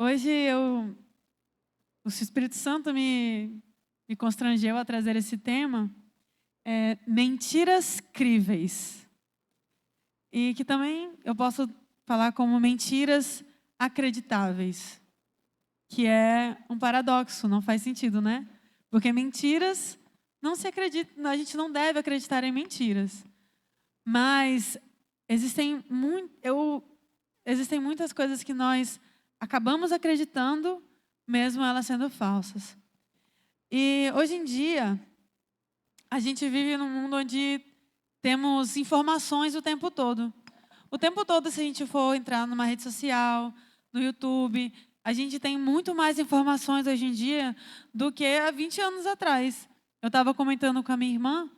Hoje o Espírito Santo me constrangeu a trazer esse tema, mentiras críveis. E que também eu posso falar como mentiras acreditáveis, que é um paradoxo, não faz sentido, né? Porque mentiras não se acredita, a gente não deve acreditar em mentiras. Mas existem muitas coisas que nós acabamos acreditando, mesmo elas sendo falsas. E hoje em dia, a gente vive num mundo onde temos informações o tempo todo. O tempo todo, se a gente for entrar numa rede social, no YouTube, a gente tem muito mais informações hoje em dia do que há 20 anos atrás. Eu estava comentando com a minha irmã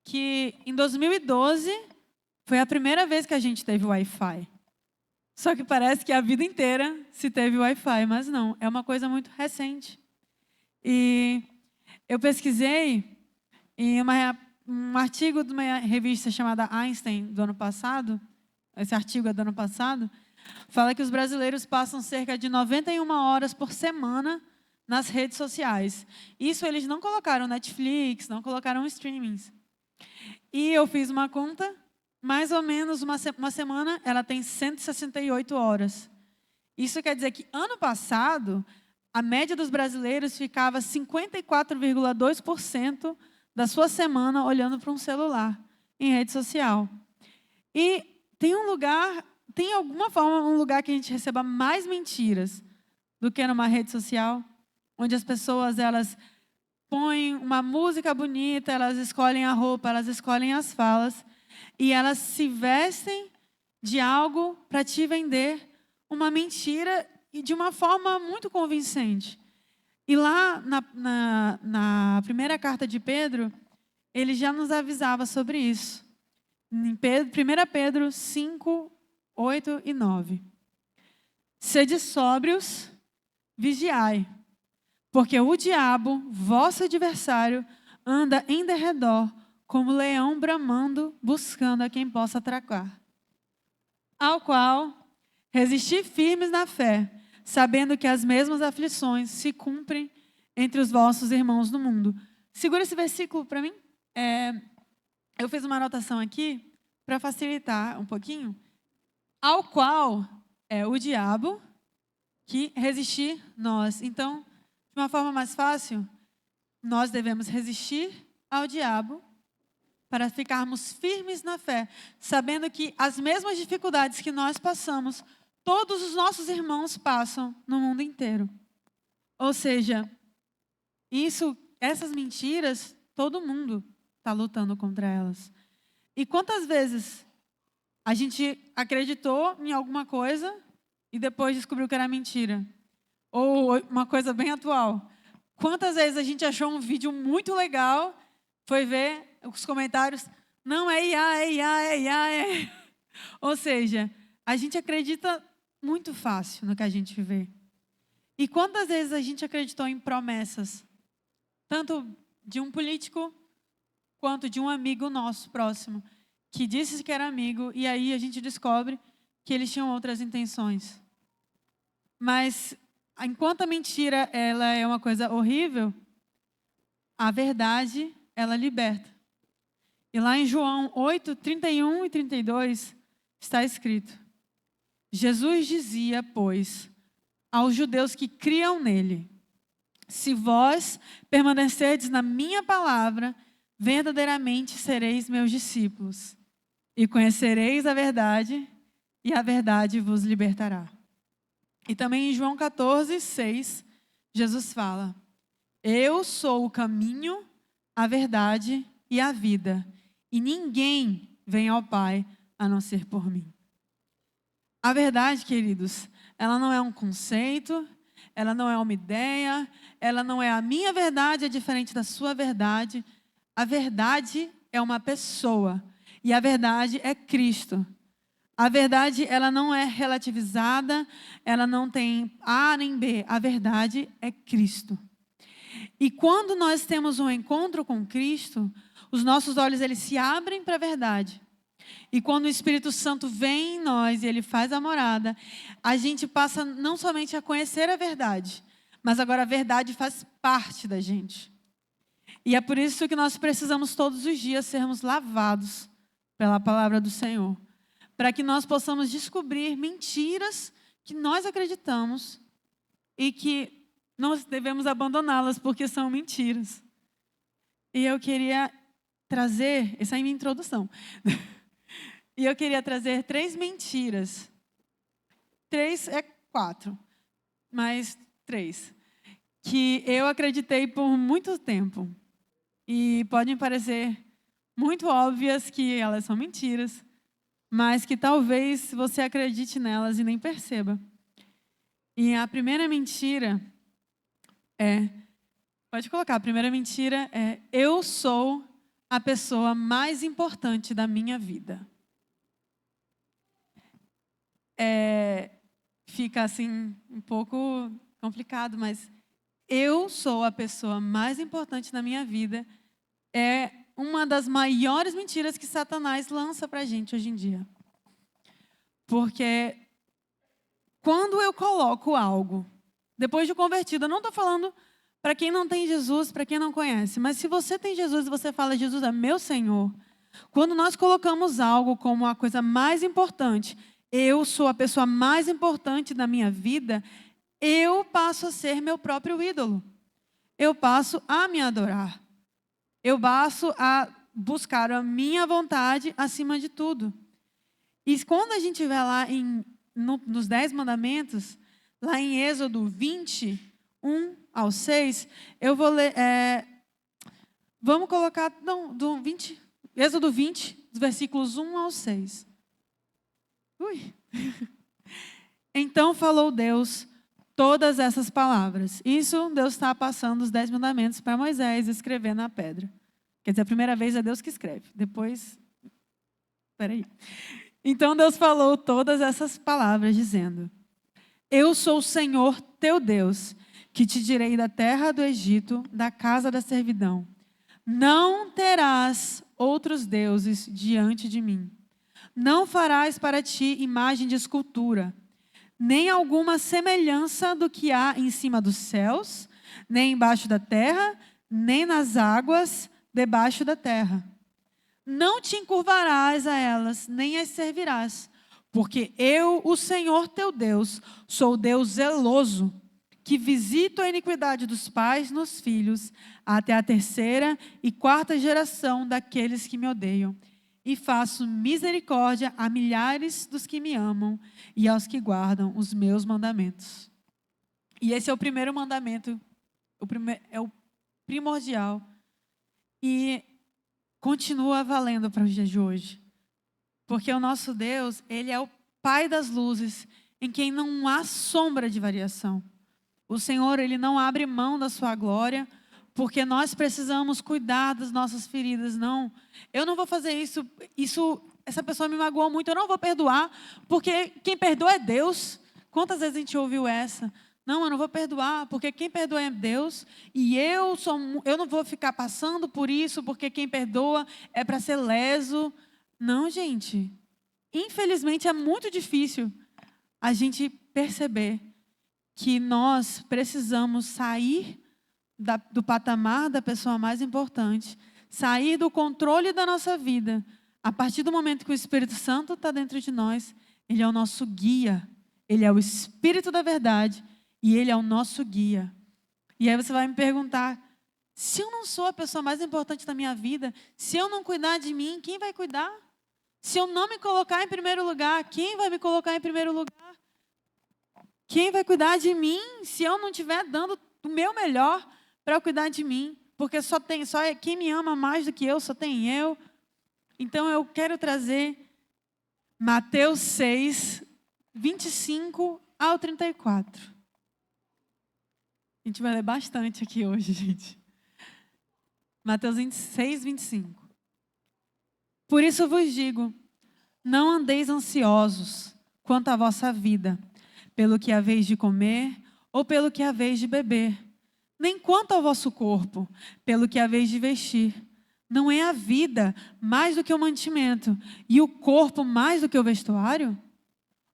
que em 2012 foi a primeira vez que a gente teve Wi-Fi. Só que parece que a vida inteira se teve Wi-Fi, mas não, é uma coisa muito recente. E eu pesquisei em um artigo de uma revista chamada Einstein, do ano passado, esse artigo é do ano passado, fala que os brasileiros passam cerca de 91 horas por semana nas redes sociais. Isso eles não colocaram Netflix, não colocaram streamings. E eu fiz uma conta, mais ou menos uma semana, ela tem 168 horas. Isso quer dizer que ano passado, a média dos brasileiros ficava 54,2% da sua semana olhando para um celular, em rede social. E tem alguma forma um lugar que a gente receba mais mentiras do que numa rede social, onde as pessoas, elas põem uma música bonita, elas escolhem a roupa, elas escolhem as falas, e elas se vestem de algo para te vender uma mentira e de uma forma muito convincente. E lá na primeira carta de Pedro, ele já nos avisava sobre isso. Em 1 Pedro 5, 8 e 9. Sede sóbrios, vigiai, porque o diabo, vosso adversário, anda em derredor, como leão bramando, buscando a quem possa atracar. Ao qual resisti firmes na fé, sabendo que as mesmas aflições se cumprem entre os vossos irmãos no mundo. Segura esse versículo para mim. Eu fiz uma anotação aqui para facilitar um pouquinho. Ao qual é o diabo que resistir nós. Então, de uma forma mais fácil, nós devemos resistir ao diabo para ficarmos firmes na fé, sabendo que as mesmas dificuldades que nós passamos, todos os nossos irmãos passam no mundo inteiro. Ou seja, essas mentiras, todo mundo está lutando contra elas. E quantas vezes a gente acreditou em alguma coisa e depois descobriu que era mentira? Ou uma coisa bem atual. Quantas vezes a gente achou um vídeo muito legal, foi ver os comentários, não, é IA, é IA, é IA. Ou seja, a gente acredita muito fácil no que a gente vê. E quantas vezes a gente acreditou em promessas, tanto de um político, quanto de um amigo nosso próximo, que disse que era amigo, e aí a gente descobre que eles tinham outras intenções. Mas, enquanto a mentira ela é uma coisa horrível, a verdade, ela liberta. E lá em João 8, 31 e 32, está escrito: Jesus dizia, pois, aos judeus que criam nele: se vós permanecerdes na minha palavra, verdadeiramente sereis meus discípulos, e conhecereis a verdade, e a verdade vos libertará. E também em João 14, 6, Jesus fala: eu sou o caminho, a verdade e a vida, e ninguém vem ao Pai a não ser por mim. A verdade, queridos, ela não é um conceito, ela não é uma ideia, ela não é a minha verdade, é diferente da sua verdade. A verdade é uma pessoa, e a verdade é Cristo. A verdade, ela não é relativizada, ela não tem A nem B, a verdade é Cristo. E quando nós temos um encontro com Cristo, os nossos olhos eles se abrem para a verdade. E quando o Espírito Santo vem em nós e ele faz a morada, a gente passa não somente a conhecer a verdade, mas agora a verdade faz parte da gente. E é por isso que nós precisamos todos os dias sermos lavados pela palavra do Senhor, para que nós possamos descobrir mentiras que nós acreditamos e que nós devemos abandoná-las porque são mentiras. E eu queria trazer, essa é a minha introdução, e eu queria trazer 3 mentiras. 3 é 4, mas 3, que eu acreditei por muito tempo. E podem parecer muito óbvias que elas são mentiras, mas que talvez você acredite nelas e nem perceba. E a primeira mentira pode colocar, a primeira mentira é: eu sou a pessoa mais importante da minha vida. Fica assim um pouco complicado, mas eu sou a pessoa mais importante da minha vida é uma das maiores mentiras que Satanás lança para a gente hoje em dia. Porque quando eu coloco algo, depois de convertido, eu não estou falando para quem não tem Jesus, para quem não conhece, mas se você tem Jesus e você fala, Jesus é meu Senhor, quando nós colocamos algo como a coisa mais importante, eu sou a pessoa mais importante da minha vida, eu passo a ser meu próprio ídolo. Eu passo a me adorar. Eu passo a buscar a minha vontade acima de tudo. E quando a gente vai lá nos 10 mandamentos, lá em Êxodo 20, 1 ao 6, eu vou ler, vamos colocar, Êxodo 20, dos versículos 1 ao 6. Então falou Deus todas essas palavras. Isso Deus está passando os 10 mandamentos para Moisés escrever na pedra. Quer dizer, a primeira vez é Deus que escreve. Depois, Então Deus falou todas essas palavras dizendo: eu sou o Senhor teu Deus, que te tirei da terra do Egito, da casa da servidão. Não terás outros deuses diante de mim. Não farás para ti imagem de escultura, nem alguma semelhança do que há em cima dos céus, nem embaixo da terra, nem nas águas debaixo da terra. Não te encurvarás a elas, nem as servirás, porque eu, o Senhor teu Deus, sou o Deus zeloso, que visito a iniquidade dos pais nos filhos, até a 3ª e 4ª geração daqueles que me odeiam, e faço misericórdia a milhares dos que me amam e aos que guardam os meus mandamentos. E esse é o primeiro mandamento, é o primordial, e continua valendo para os dias de hoje. Porque o nosso Deus, Ele é o Pai das luzes, em quem não há sombra de variação. O Senhor, Ele não abre mão da sua glória, porque nós precisamos cuidar das nossas feridas. Não, eu não vou fazer isso, essa pessoa me magoou muito, eu não vou perdoar, porque quem perdoa é Deus. Quantas vezes a gente ouviu essa? Não, eu não vou perdoar, porque quem perdoa é Deus, e eu não vou ficar passando por isso, porque quem perdoa é para ser leso. Não, gente. Infelizmente é muito difícil a gente perceber que nós precisamos sair do patamar da pessoa mais importante, sair do controle da nossa vida. A partir do momento que o Espírito Santo está dentro de nós, Ele é o nosso guia, Ele é o Espírito da verdade e Ele é o nosso guia. E aí você vai me perguntar, se eu não sou a pessoa mais importante da minha vida, se eu não cuidar de mim, quem vai cuidar? Se eu não me colocar em primeiro lugar, quem vai me colocar em primeiro lugar? Quem vai cuidar de mim se eu não estiver dando o meu melhor para cuidar de mim? Porque só quem me ama mais do que eu, só tem eu. Então eu quero trazer Mateus 6, 25 ao 34. A gente vai ler bastante aqui hoje, gente. Mateus 6, 25. Por isso vos digo, não andeis ansiosos quanto à vossa vida, pelo que haveis de comer ou pelo que haveis de beber, nem quanto ao vosso corpo, pelo que haveis de vestir. Não é a vida mais do que o mantimento, e o corpo mais do que o vestuário?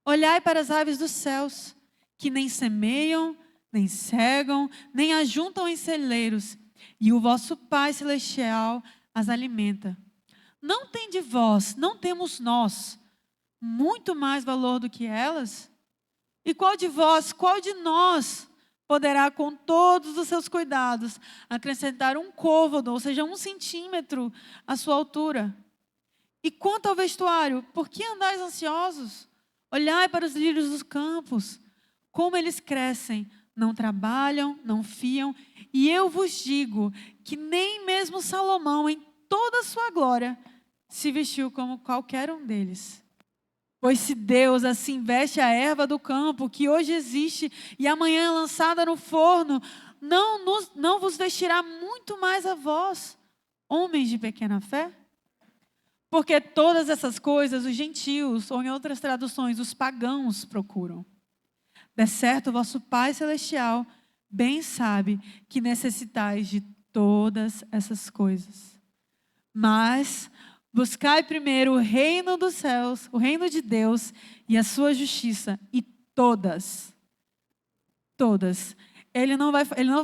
Olhai para as aves dos céus, que nem semeiam, nem cegam, nem ajuntam em celeiros, e o vosso Pai Celestial as alimenta. Não tem de vós, não temos nós, muito mais valor do que elas? E qual de vós, qual de nós poderá, com todos os seus cuidados, acrescentar um côvado, ou seja, 1 centímetro, à sua altura? E quanto ao vestuário, por que andais ansiosos? Olhai para os lírios dos campos, como eles crescem, não trabalham, não fiam, e eu vos digo que nem mesmo Salomão, em toda a sua glória, se vestiu como qualquer um deles. Pois se Deus assim veste a erva do campo, que hoje existe e amanhã é lançada no forno, não vos vestirá muito mais a vós, homens de pequena fé? Porque todas essas coisas os gentios, ou em outras traduções, os pagãos procuram. De certo, vosso Pai Celestial bem sabe que necessitais de todas essas coisas. Mas buscai primeiro o reino dos céus, o reino de Deus e a sua justiça, e todas. Ele não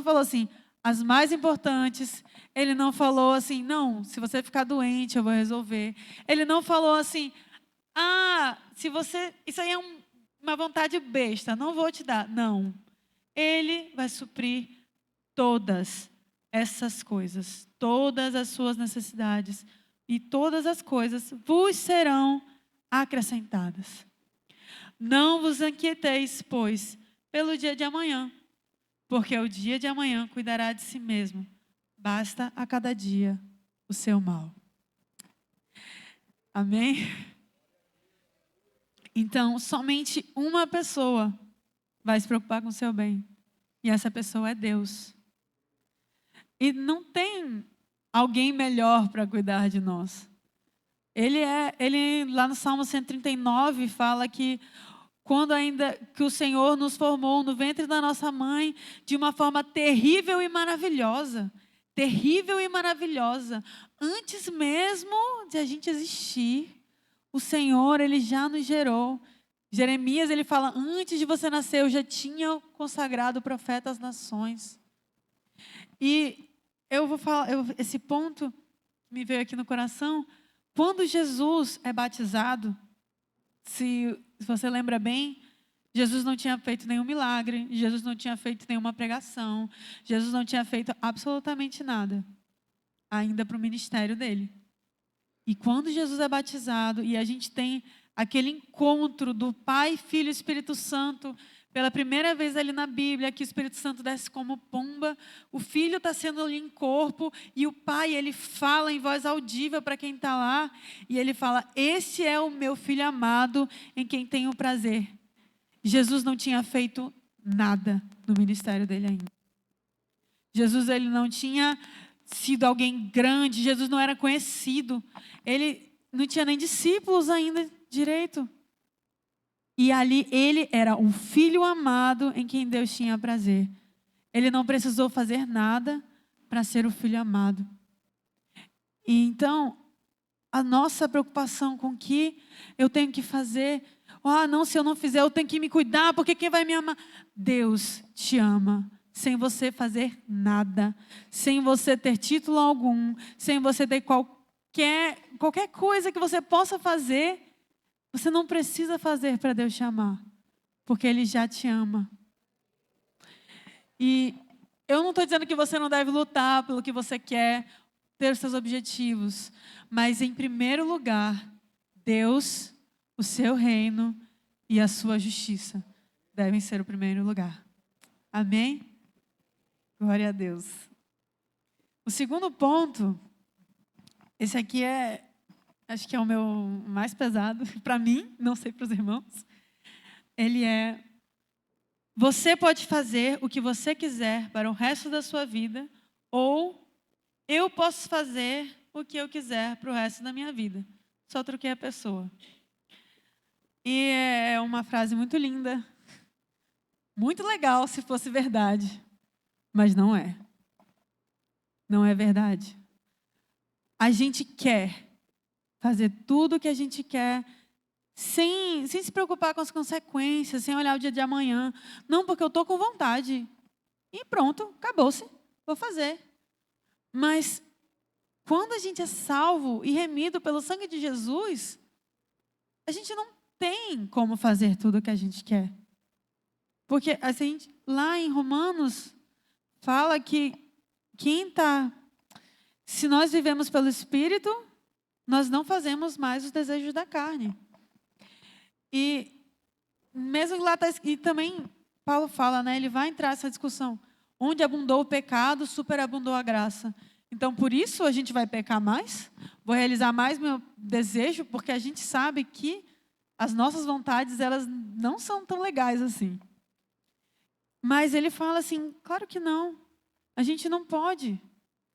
falou assim, as mais importantes. Ele não falou assim, não, se você ficar doente eu vou resolver. Ele não falou assim, isso aí é uma vontade besta, não vou te dar. Não, Ele vai suprir todas essas coisas, todas as suas necessidades, e todas as coisas vos serão acrescentadas. Não vos inquieteis, pois, pelo dia de amanhã, porque o dia de amanhã cuidará de si mesmo. Basta a cada dia o seu mal. Amém? Então, somente uma pessoa vai se preocupar com o seu bem. E essa pessoa é Deus. E não tem alguém melhor para cuidar de nós. Ele lá no Salmo 139 fala que quando ainda que o Senhor nos formou no ventre da nossa mãe de uma forma terrível e maravilhosa. Terrível e maravilhosa. Antes mesmo de a gente existir, o Senhor, Ele já nos gerou. Jeremias, ele fala, antes de você nascer, eu já tinha consagrado o profeta às nações. E eu vou falar, esse ponto me veio aqui no coração. Quando Jesus é batizado, se você lembra bem, Jesus não tinha feito nenhum milagre, Jesus não tinha feito nenhuma pregação, Jesus não tinha feito absolutamente nada, ainda para o ministério dele. E quando Jesus é batizado, e a gente tem aquele encontro do Pai, Filho e Espírito Santo, pela primeira vez ali na Bíblia, que o Espírito Santo desce como pomba, o Filho está sendo ali em corpo, e o Pai, ele fala em voz audível para quem está lá, e ele fala, esse é o meu Filho amado, em quem tenho prazer. Jesus não tinha feito nada no ministério dele ainda. Jesus, ele não tinha sido alguém grande, Jesus não era conhecido, ele não tinha nem discípulos ainda direito. E ali ele era um filho amado em quem Deus tinha prazer. Ele não precisou fazer nada para ser o filho amado. E então, a nossa preocupação com o que eu tenho que fazer, não, se eu não fizer, eu tenho que me cuidar, porque quem vai me amar? Deus te ama, sem você fazer nada, sem você ter título algum, sem você ter qualquer coisa que você possa fazer. Você não precisa fazer para Deus te amar, porque Ele já te ama. E eu não estou dizendo que você não deve lutar pelo que você quer, ter os seus objetivos, mas em primeiro lugar, Deus, o seu reino e a sua justiça devem ser o primeiro lugar. Amém? Glória a Deus. O segundo ponto, esse aqui acho que é o meu mais pesado, para mim, não sei para os irmãos. Ele é, você pode fazer o que você quiser para o resto da sua vida, ou eu posso fazer o que eu quiser para o resto da minha vida. Só troquei a pessoa. E é uma frase muito linda, muito legal se fosse verdade, mas não é. Não é verdade. a gente quer fazer tudo o que a gente quer, sem se preocupar com as consequências, sem olhar o dia de amanhã. Não, porque eu estou com vontade. E pronto, acabou-se. Vou fazer. Mas quando a gente é salvo e remido pelo sangue de Jesus, a gente não tem como fazer tudo o que a gente quer. Porque assim, lá em Romanos, fala que se nós vivemos pelo Espírito, nós não fazemos mais os desejos da carne. E mesmo lá e também Paulo fala, né? Ele vai entrar nessa discussão. Onde abundou o pecado, superabundou a graça. Então, por isso a gente vai pecar mais? Vou realizar mais meu desejo, porque a gente sabe que as nossas vontades, elas não são tão legais assim. Mas ele fala assim, claro que não. A gente não pode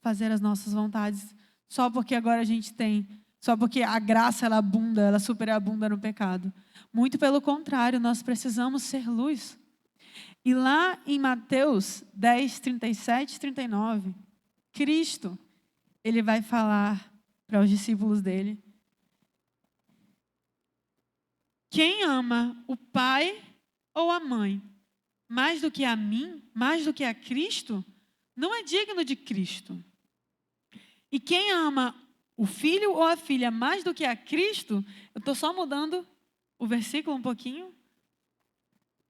fazer as nossas vontades só porque agora a gente tem, só porque a graça ela abunda, ela superabunda no pecado. Muito pelo contrário, nós precisamos ser luz. E lá em Mateus 10, 37 e 39, Cristo, ele vai falar para os discípulos dele: quem ama o pai ou a mãe mais do que a mim, mais do que a Cristo, não é digno de Cristo. E quem ama o filho ou a filha mais do que a Cristo, eu estou só mudando o versículo um pouquinho.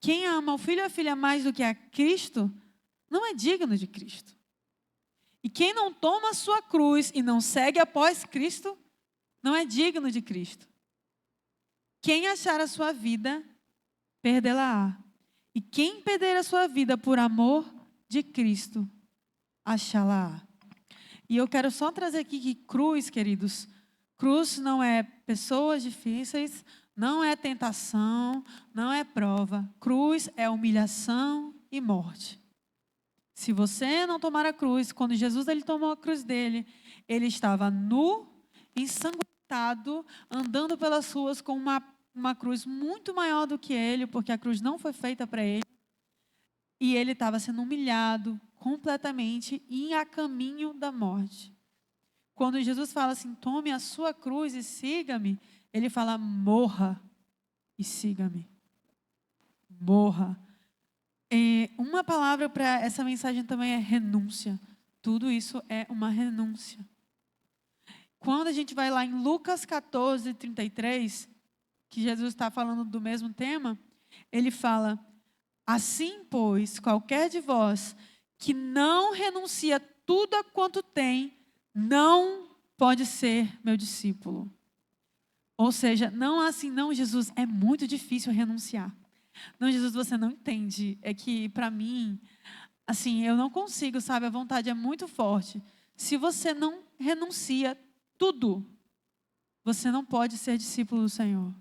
Quem ama o filho ou a filha mais do que a Cristo, não é digno de Cristo. E quem não toma a sua cruz e não segue após Cristo, não é digno de Cristo. Quem achar a sua vida, perdê-la-á. E quem perder a sua vida por amor de Cristo, achá-la-á. E eu quero só trazer aqui que cruz, queridos, cruz não é pessoas difíceis, não é tentação, não é prova. Cruz é humilhação e morte. Se você não tomar a cruz, quando Jesus ele tomou a cruz dele, ele estava nu, ensanguentado, andando pelas ruas com uma cruz muito maior do que ele, porque a cruz não foi feita para ele. E ele estava sendo humilhado completamente e a caminho da morte. Quando Jesus fala assim, tome a sua cruz e siga-me, ele fala, morra e siga-me. Morra. E uma palavra para essa mensagem também é renúncia. Tudo isso é uma renúncia. Quando a gente vai lá em Lucas 14, 33, que Jesus está falando do mesmo tema, ele fala, assim, pois, qualquer de vós que não renuncia tudo a quanto tem, não pode ser meu discípulo. Ou seja, não assim, não, Jesus, é muito difícil renunciar. Não, Jesus, você não entende. É que, para mim, assim, eu não consigo, sabe? A vontade é muito forte. Se você não renuncia tudo, você não pode ser discípulo do Senhor.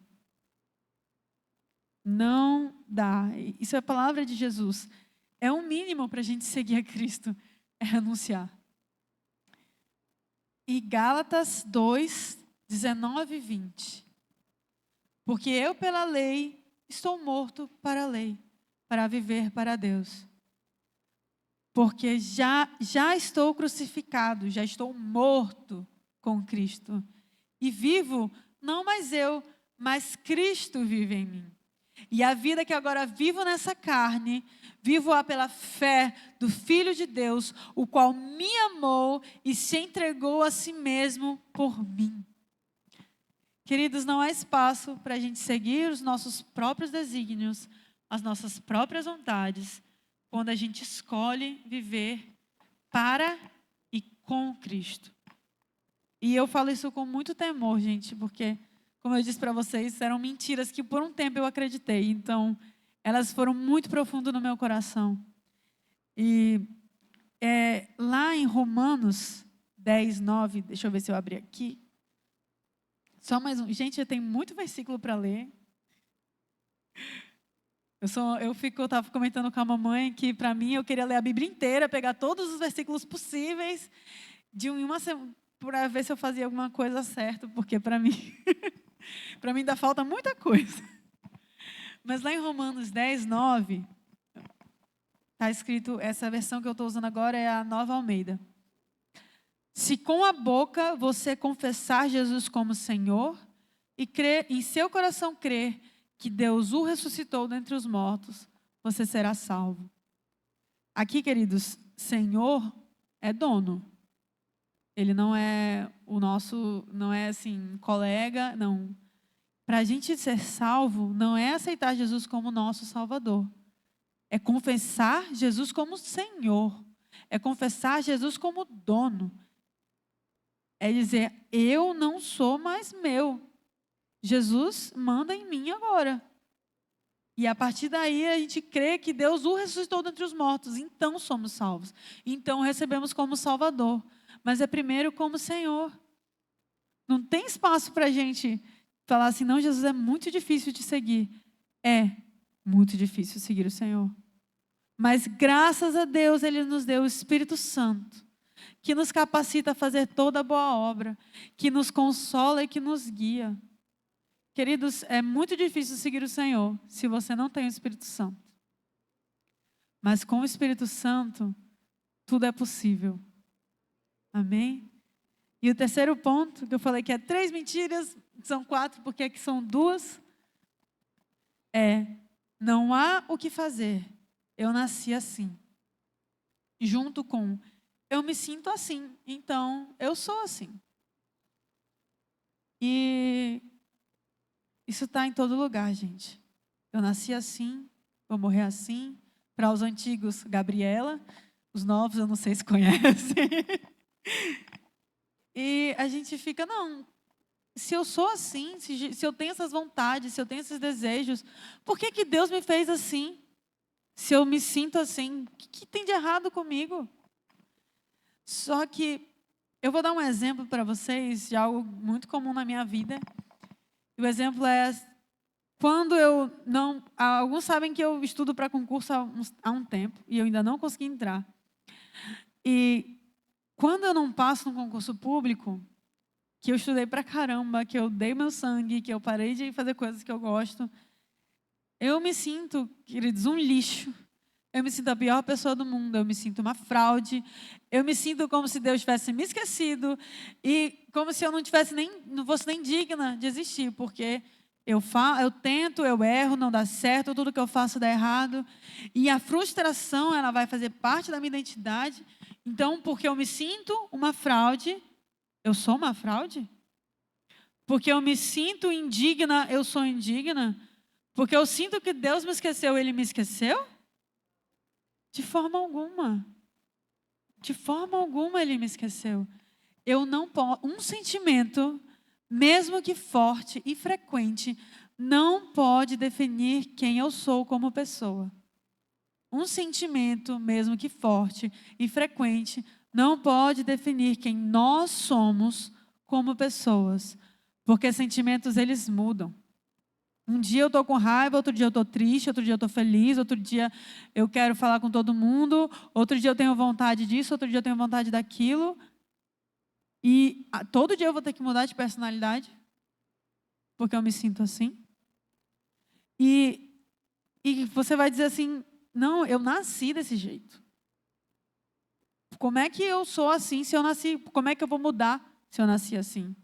Não dá. Isso é a palavra de Jesus. É o mínimo para a gente seguir a Cristo, é renunciar. E Gálatas 2, 19 e 20. Porque eu, pela lei, estou morto para a lei, para viver para Deus. Porque já estou crucificado, já estou morto com Cristo. E vivo, não mais eu, mas Cristo vive em mim. E a vida que agora vivo nessa carne, vivo-a pela fé do Filho de Deus, o qual me amou e se entregou a si mesmo por mim. Queridos, não há espaço para a gente seguir os nossos próprios desígnios, as nossas próprias vontades, quando a gente escolhe viver para e com Cristo. E eu falo isso com muito temor, gente, porque, como eu disse para vocês, eram mentiras que por um tempo eu acreditei. Então, elas foram muito profundas no meu coração. E lá em Romanos 10, 9, deixa eu ver se eu abri aqui. Só mais um. Gente, tem muito versículo para ler. Eu estava comentando com a mamãe que, para mim, eu queria ler a Bíblia inteira, pegar todos os versículos possíveis de uma semana, para ver se eu fazia alguma coisa certa, porque para mim, para mim ainda falta muita coisa. Mas lá em Romanos 10, 9, está escrito, essa versão que eu estou usando agora é a Nova Almeida. Se com a boca você confessar Jesus como Senhor e crer, em seu coração crer que Deus o ressuscitou dentre os mortos, você será salvo. Aqui, queridos, Senhor é dono. Ele não é o nosso, não é assim, colega, não. Para a gente ser salvo, não é aceitar Jesus como nosso Salvador. É confessar Jesus como Senhor. É confessar Jesus como dono. É dizer, eu não sou mais meu. Jesus manda em mim agora. E a partir daí a gente crê que Deus o ressuscitou dentre os mortos. Então somos salvos. Então recebemos como Salvador. Mas é primeiro como Senhor. Não tem espaço para a gente falar assim, não, Jesus é muito difícil de seguir. É muito difícil seguir o Senhor. Mas graças a Deus Ele nos deu o Espírito Santo, que nos capacita a fazer toda a boa obra, que nos consola e que nos guia. Queridos, é muito difícil seguir o Senhor se você não tem o Espírito Santo. Mas com o Espírito Santo, tudo é possível. Amém? E o terceiro ponto, que eu falei que é 3 mentiras, são 4, porque aqui são 2, não há o que fazer, eu nasci assim. Junto com, eu me sinto assim, então eu sou assim. E isso está em todo lugar, gente. Eu nasci assim, vou morrer assim. Para os antigos, Gabriela. Os novos, eu não sei se conhecem. E a gente fica, não, se eu sou assim, se eu tenho essas vontades, se eu tenho esses desejos, por que Deus me fez assim? Se eu me sinto assim, o que tem de errado comigo? Só que eu vou dar um exemplo para vocês de algo muito comum na minha vida. E o exemplo é, quando eu não... Alguns sabem que eu estudo para concurso há um tempo, e eu ainda não consegui entrar. E quando eu não passo no concurso público, que eu estudei pra caramba, que eu dei meu sangue, que eu parei de fazer coisas que eu gosto, eu me sinto, queridos, um lixo. Eu me sinto a pior pessoa do mundo, eu me sinto uma fraude, eu me sinto como se Deus tivesse me esquecido e como se eu não fosse nem digna de existir, porque eu tento, eu erro, não dá certo, tudo que eu faço dá errado. E a frustração, ela vai fazer parte da minha identidade. Então, porque eu me sinto uma fraude, eu sou uma fraude? Porque eu me sinto indigna, eu sou indigna? Porque eu sinto que Deus me esqueceu, Ele me esqueceu? De forma alguma. De forma alguma Ele me esqueceu. Eu não posso... Um sentimento, mesmo que forte e frequente, não pode definir quem eu sou como pessoa. Um sentimento, mesmo que forte e frequente, não pode definir quem nós somos como pessoas. Porque sentimentos, eles mudam. Um dia eu estou com raiva, outro dia eu estou triste, outro dia eu estou feliz, outro dia eu quero falar com todo mundo, outro dia eu tenho vontade disso, outro dia eu tenho vontade daquilo. E todo dia eu vou ter que mudar de personalidade, porque eu me sinto assim. E você vai dizer assim, não, eu nasci desse jeito. Como é que eu sou assim se eu nasci? Como é que eu vou mudar se eu nasci assim?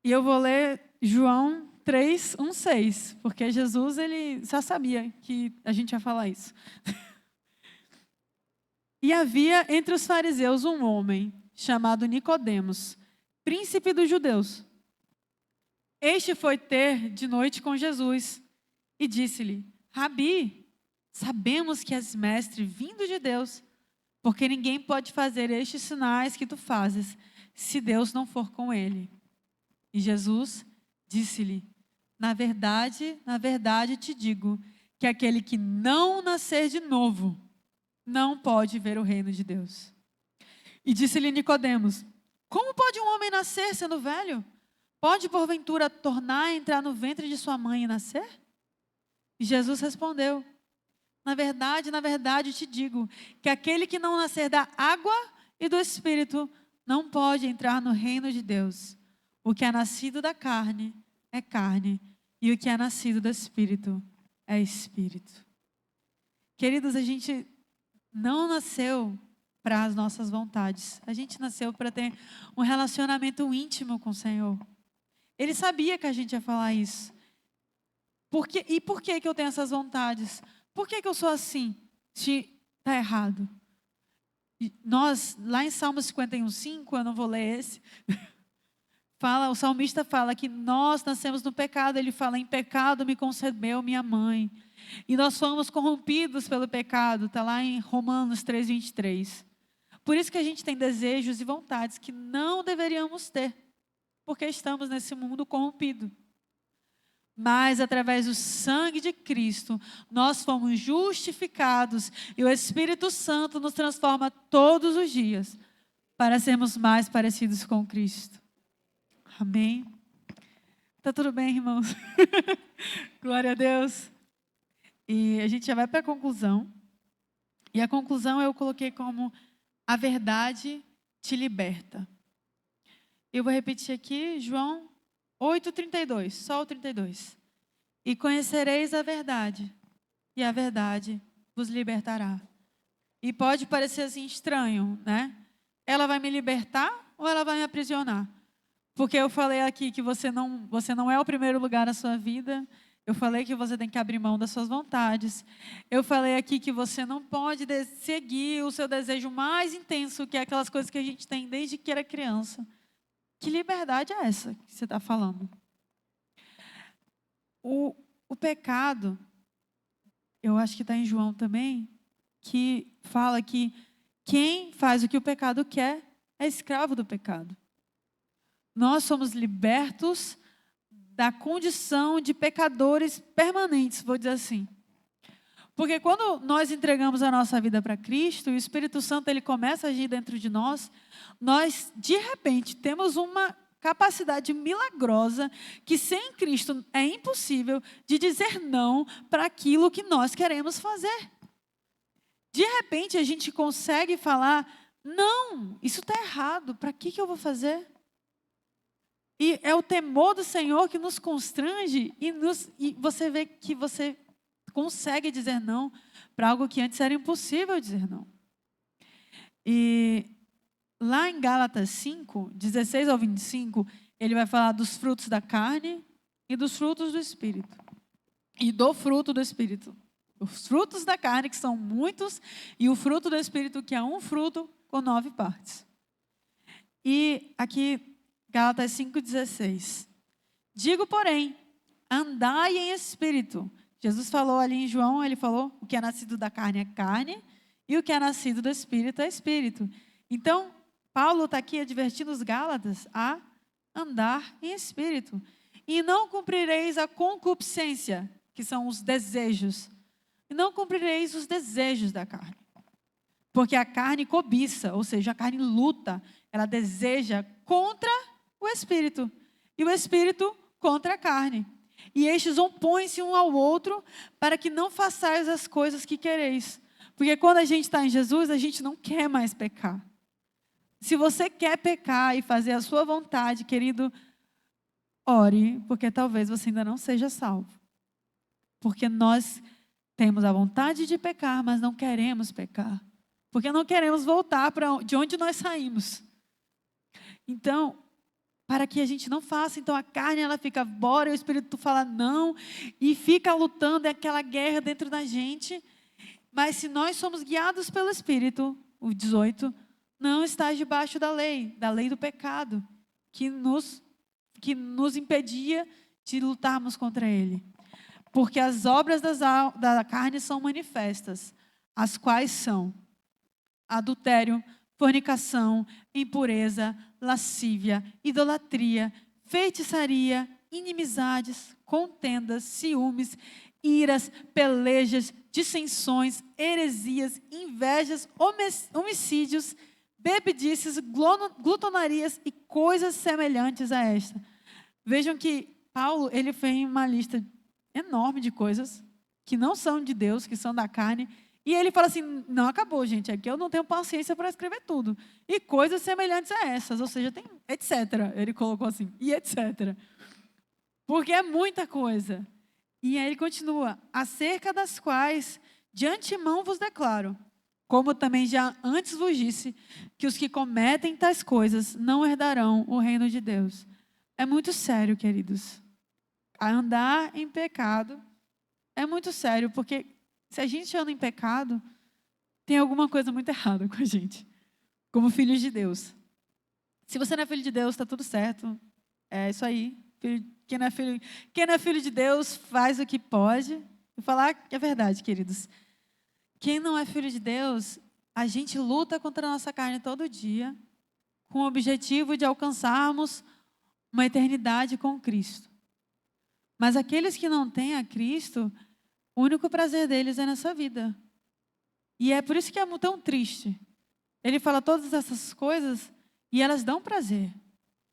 E eu vou ler João 3, 1, 6, porque Jesus, ele já sabia que a gente ia falar isso. E havia entre os fariseus um homem chamado Nicodemos, príncipe dos judeus. Este foi ter de noite com Jesus e disse-lhe, Rabi, sabemos que és mestre vindo de Deus, porque ninguém pode fazer estes sinais que tu fazes, se Deus não for com ele. E Jesus disse-lhe, na verdade te digo, que aquele que não nascer de novo, não pode ver o reino de Deus. E disse-lhe Nicodemos, como pode um homem nascer sendo velho? Pode porventura tornar a entrar no ventre de sua mãe e nascer? E Jesus respondeu, na verdade te digo, que aquele que não nascer da água e do Espírito, não pode entrar no reino de Deus. O que é nascido da carne é carne, e o que é nascido do Espírito é Espírito. Queridos, a gente não nasceu para as nossas vontades. A gente nasceu para ter um relacionamento íntimo com o Senhor. Ele sabia que a gente ia falar isso. E por que eu tenho essas vontades? Por que eu sou assim? Se está errado. Nós, lá em Salmo 51:5, eu não vou ler esse, o salmista fala que nós nascemos no pecado. Ele fala, em pecado me concebeu minha mãe. E nós fomos corrompidos pelo pecado. Está lá em Romanos 3:23. Por isso que a gente tem desejos e vontades que não deveríamos ter. Porque estamos nesse mundo corrompido. Mas através do sangue de Cristo, nós fomos justificados. E o Espírito Santo nos transforma todos os dias para sermos mais parecidos com Cristo. Amém? Tá tudo bem, irmãos? Glória a Deus. E a gente já vai para a conclusão. E a conclusão eu coloquei como: a verdade te liberta. Eu vou repetir aqui, João 8:32, só o 32. E conhecereis a verdade, e a verdade vos libertará. E pode parecer assim estranho, né? Ela vai me libertar ou ela vai me aprisionar? Porque eu falei aqui que você não é o primeiro lugar na sua vida. Eu falei que você tem que abrir mão das suas vontades. Eu falei aqui que você não pode seguir o seu desejo mais intenso, que é aquelas coisas que a gente tem desde que era criança. Que liberdade é essa que você está falando? O pecado, eu acho que está em João também, que fala que quem faz o que o pecado quer é escravo do pecado. Nós somos libertos da condição de pecadores permanentes, vou dizer assim. Porque quando nós entregamos a nossa vida para Cristo, e o Espírito Santo ele começa a agir dentro de nós, de repente, temos uma capacidade milagrosa que sem Cristo é impossível de dizer não para aquilo que nós queremos fazer. De repente, a gente consegue falar, não, isso está errado, para que eu vou fazer? E é o temor do Senhor que nos constrange e você vê que você consegue dizer não para algo que antes era impossível dizer não. E lá em Gálatas 5:16-25, ele vai falar dos frutos da carne e dos frutos do Espírito. E do fruto do Espírito. Os frutos da carne, que são muitos, e o fruto do Espírito, que é um fruto com 9 partes. E aqui, Gálatas 5:16. Digo, porém, andai em espírito. Jesus falou ali em João, ele falou, o que é nascido da carne é carne, e o que é nascido do Espírito é Espírito. Então, Paulo está aqui advertindo os Gálatas a andar em espírito. E não cumprireis a concupiscência, que são os desejos. E não cumprireis os desejos da carne. Porque a carne cobiça, ou seja, a carne luta, ela deseja contra o Espírito. E o Espírito contra a carne. E estes opõem-se um ao outro para que não façais as coisas que quereis. Porque quando a gente está em Jesus, a gente não quer mais pecar. Se você quer pecar e fazer a sua vontade, querido, ore, porque talvez você ainda não seja salvo. Porque nós temos a vontade de pecar, mas não queremos pecar. Porque não queremos voltar de onde nós saímos. Então, para que a gente não faça, então a carne ela fica bora, e o Espírito fala não, e fica lutando, é aquela guerra dentro da gente. Mas se nós somos guiados pelo Espírito, o 18, não está debaixo da lei do pecado, que nos impedia de lutarmos contra ele. Porque as obras da carne são manifestas, as quais são adultério, fornicação, impureza, lascívia, idolatria, feitiçaria, inimizades, contendas, ciúmes, iras, pelejas, dissensões, heresias, invejas, homicídios, bebedices, glutonarias e coisas semelhantes a esta. Vejam que Paulo, ele fez uma lista enorme de coisas que não são de Deus, que são da carne. E ele fala assim, não acabou, gente, aqui eu não tenho paciência para escrever tudo. E coisas semelhantes a essas, ou seja, tem etc. Ele colocou assim, e etc. Porque é muita coisa. E aí ele continua, acerca das quais de antemão vos declaro, Como também já antes vos disse, que os que cometem tais coisas não herdarão o reino de Deus. É muito sério, queridos. Andar em pecado é muito sério, porque se a gente anda em pecado, tem alguma coisa muito errada com a gente, como filhos de Deus. Se você não é filho de Deus, está tudo certo. É isso aí. Quem não é filho de Deus faz o que pode. Vou falar que é verdade, queridos. Quem não é filho de Deus, a gente luta contra a nossa carne todo dia, com o objetivo de alcançarmos uma eternidade com Cristo. Mas aqueles que não têm a Cristo, o único prazer deles é nessa vida. E é por isso que é tão triste. Ele fala todas essas coisas e elas dão prazer.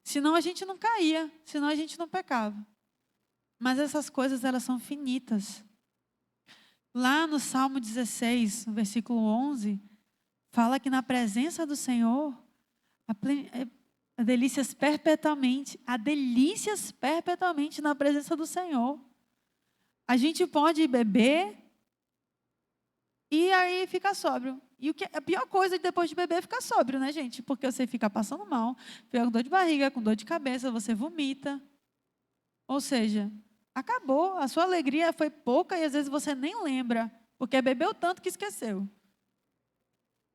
Senão a gente não caía, senão a gente não pecava. Mas essas coisas, elas são finitas. Lá no Salmo 16, no versículo 11, fala que na presença do Senhor, há delícias perpetuamente na presença do Senhor. A gente pode beber e aí fica sóbrio. E a pior coisa depois de beber é ficar sóbrio, né, gente? Porque você fica passando mal, fica com dor de barriga, com dor de cabeça, você vomita. Ou seja, acabou, a sua alegria foi pouca e às vezes você nem lembra, porque bebeu tanto que esqueceu.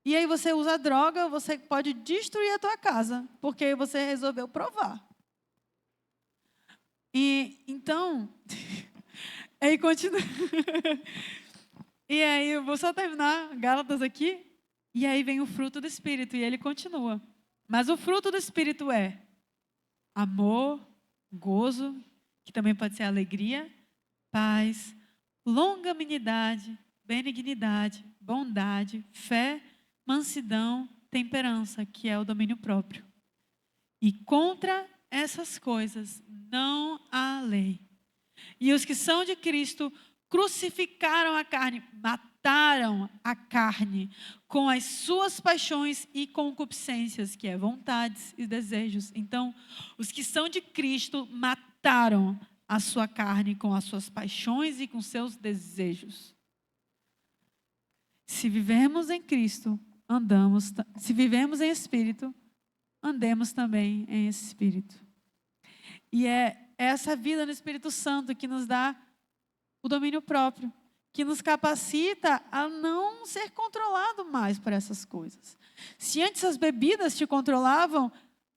E aí você usa droga, você pode destruir a tua casa, porque você resolveu provar. E então, aí continua. E aí eu vou só terminar Gálatas aqui, e aí vem o fruto do Espírito, e ele continua. Mas o fruto do Espírito é amor, gozo, que também pode ser alegria, paz, longanimidade, benignidade, bondade, fé, mansidão, temperança, que é o domínio próprio. E contra essas coisas não há lei. E os que são de Cristo crucificaram a carne, mataram a carne com as suas paixões e concupiscências, que é vontades e desejos. Então, os que são de Cristo mataram a sua carne com as suas paixões e com seus desejos. Se vivemos em Cristo, se vivemos em Espírito, andemos também em Espírito. E é essa vida no Espírito Santo que nos dá o domínio próprio, que nos capacita a não ser controlado mais por essas coisas. Se antes as bebidas te controlavam,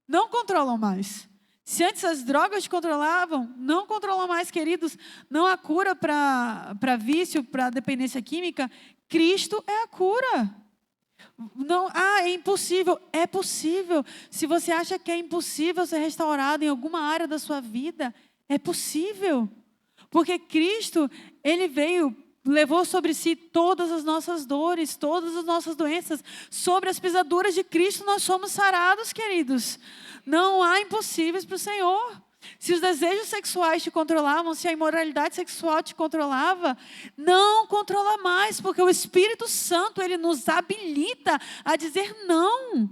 não controlam mais. Se antes as drogas te controlavam, não controlam mais, queridos. Não há cura para vício, para dependência química. Cristo é a cura. Não, é impossível. É possível. Se você acha que é impossível ser restaurado em alguma área da sua vida, é possível. Porque Cristo, Ele veio, levou sobre si todas as nossas dores, todas as nossas doenças. Sobre as pisaduras de Cristo nós somos sarados, queridos. Não há impossíveis para o Senhor. Se os desejos sexuais te controlavam, se a imoralidade sexual te controlava, não controla mais, porque o Espírito Santo, ele nos habilita a dizer não.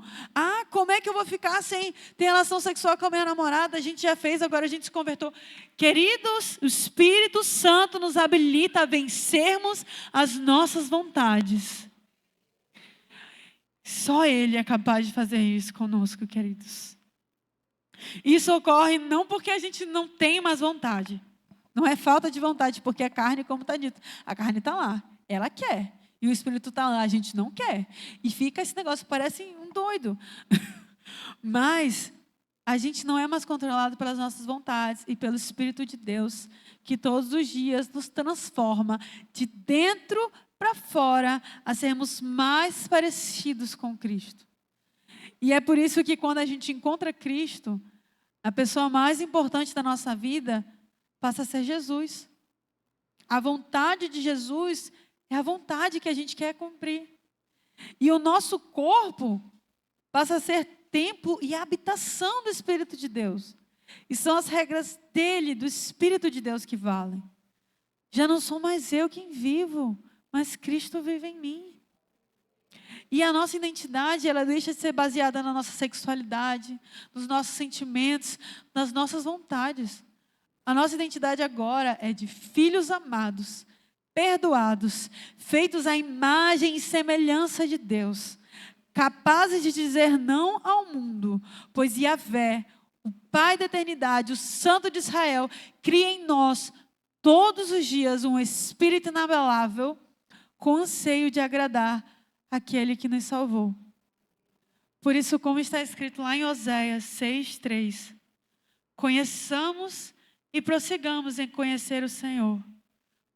Como é que eu vou ficar sem ter relação sexual com a minha namorada? A gente já fez, agora a gente se convertou. Queridos, o Espírito Santo nos habilita a vencermos as nossas vontades. Só Ele é capaz de fazer isso conosco, queridos. Isso ocorre não porque a gente não tem mais vontade. Não é falta de vontade, porque a carne, como está dito, a carne está lá, ela quer. E o Espírito está lá, a gente não quer. E fica esse negócio, parece um doido. Mas a gente não é mais controlado pelas nossas vontades e pelo Espírito de Deus, que todos os dias nos transforma de dentro para fora a sermos mais parecidos com Cristo. E é por isso que quando a gente encontra Cristo, a pessoa mais importante da nossa vida passa a ser Jesus. A vontade de Jesus é a vontade que a gente quer cumprir. E o nosso corpo passa a ser templo e habitação do Espírito de Deus. E são as regras dele, do Espírito de Deus, que valem. Já não sou mais eu quem vivo, mas Cristo vive em mim. E a nossa identidade, ela deixa de ser baseada na nossa sexualidade, nos nossos sentimentos, nas nossas vontades. A nossa identidade agora é de filhos amados, perdoados, feitos à imagem e semelhança de Deus, capazes de dizer não ao mundo, pois Yahvé, o Pai da eternidade, o Santo de Israel, cria em nós todos os dias um espírito inabalável, com anseio de agradar aquele que nos salvou. Por isso, como está escrito lá em Oséias 6:3, conheçamos e prossigamos em conhecer o Senhor.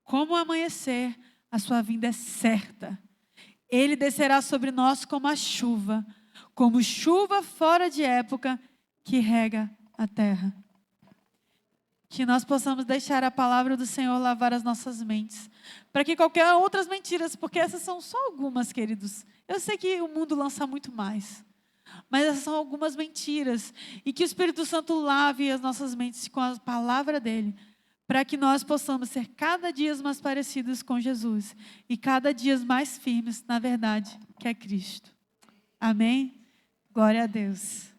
Como o amanhecer, a sua vinda é certa. Ele descerá sobre nós como chuva fora de época que rega a terra. Que nós possamos deixar a palavra do Senhor lavar as nossas mentes, para que qualquer outras mentiras, porque essas são só algumas, queridos. Eu sei que o mundo lança muito mais, mas essas são algumas mentiras, e que o Espírito Santo lave as nossas mentes com a palavra dele, para que nós possamos ser cada dia mais parecidos com Jesus, e cada dia mais firmes na verdade, que é Cristo. Amém? Glória a Deus.